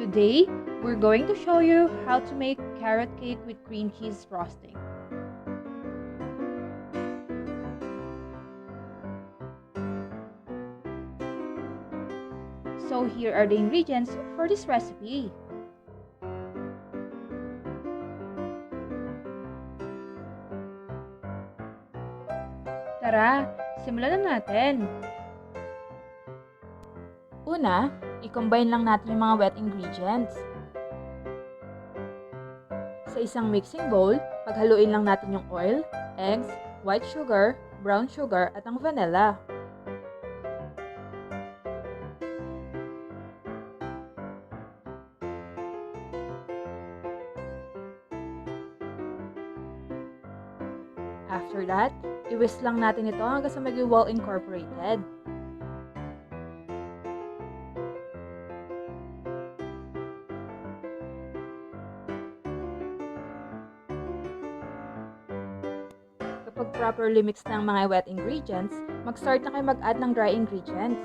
Today, we're going to show you how to make carrot cake with cream cheese frosting. So here are the ingredients for this recipe. Tara, simulan na natin. Una, i-combine lang natin yung mga wet ingredients. Sa isang mixing bowl, paghaluin lang natin yung oil, eggs, white sugar, brown sugar at ang vanilla. After that, i-whisk lang natin ito hanggang sa maging well incorporated. Kapag properly mixed na ang mga wet ingredients, mag-start na kayo mag-add ng dry ingredients.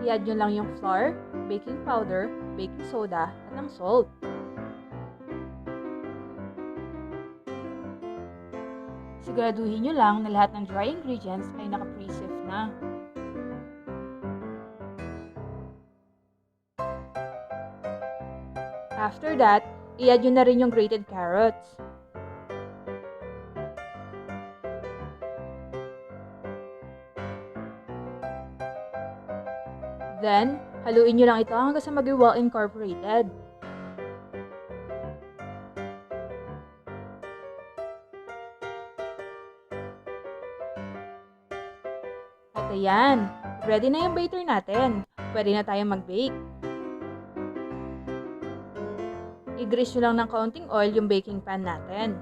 I-add nyo lang yung flour, baking powder, baking soda, at ang salt. Siguraduhin nyo lang na lahat ng dry ingredients ay naka-pre-sieve na. After that, i-add nyo na rin yung grated carrots. Then, haluin nyo lang ito hanggang sa maging well incorporated. At ayan, ready na yung batter natin. Pwede na tayong mag-bake. I-grease nyo lang ng kaunting oil yung baking pan natin.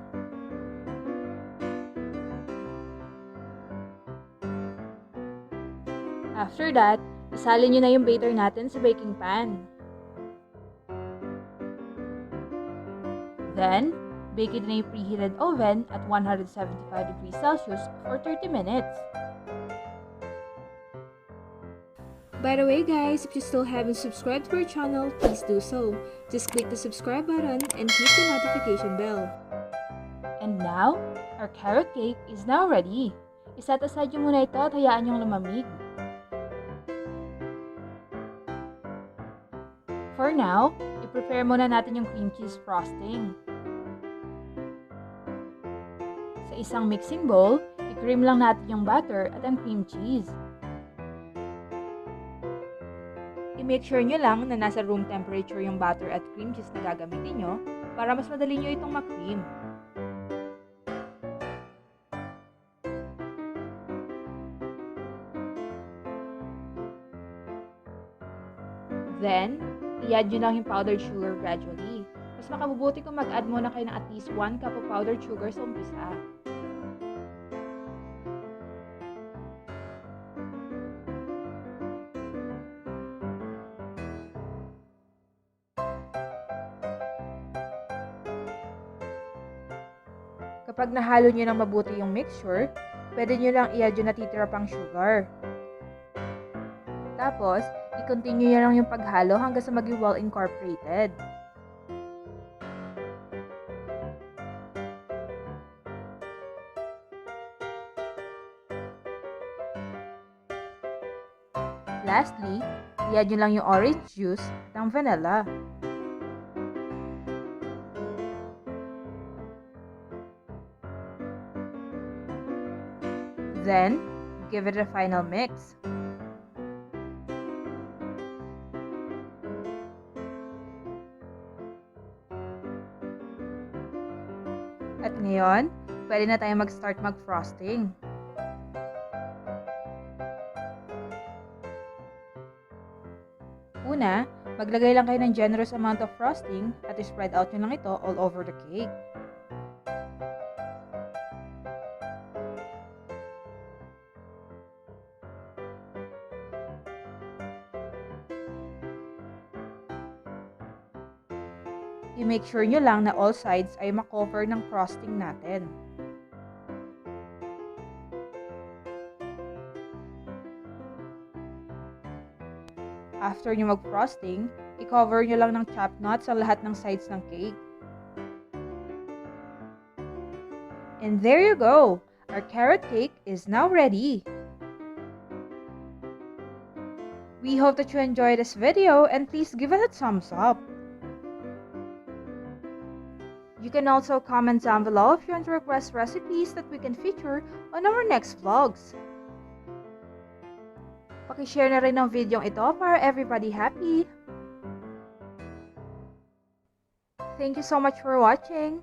After that, isalin nyo na yung batter natin sa baking pan. Then, bake it in a preheated oven at 175 degrees Celsius for 30 minutes. By the way guys, if you still haven't subscribed to our channel, please do so. Just click the subscribe button and hit the notification bell. And now, our carrot cake is now ready. Iset aside nyo muna ito at hayaan nyong lumamig. For now, i-prepare muna natin yung cream cheese frosting. Sa isang mixing bowl, i-cream lang natin yung butter at ang cream cheese. I-make sure nyo lang na nasa room temperature yung butter at cream cheese na gagamitin nyo para mas madali nyo itong ma-cream. Then, i-add nyo lang yung powdered sugar gradually. Mas makabubuti kung mag-add muna kayo ng at least 1 cup of powdered sugar sa umpisa. Kapag nahalo nyo ng mabuti yung mixture, pwede nyo lang i-add yung natitira pang sugar. Tapos, i-continue nyo lang yung paghalo hanggang sa maging well incorporated. Lastly, i-add nyo lang yung orange juice at ang vanilla. Then, give it a final mix. At ngayon, pwede na tayong mag-start mag-frosting. Una, maglagay lang kayo ng generous amount of frosting at spread out nyo lang ito all over the cake. I-make sure nyo lang na all sides ay makover ng frosting natin. After nyo mag-frosting, i-cover nyo lang ng chopped nuts ang lahat ng sides ng cake. And there you go! Our carrot cake is now ready! We hope that you enjoyed this video and please give it a thumbs up. You can also comment down below if you want to request recipes that we can feature on our next vlogs. Pakishare na rin ang video ito para everybody happy. Thank you so much for watching.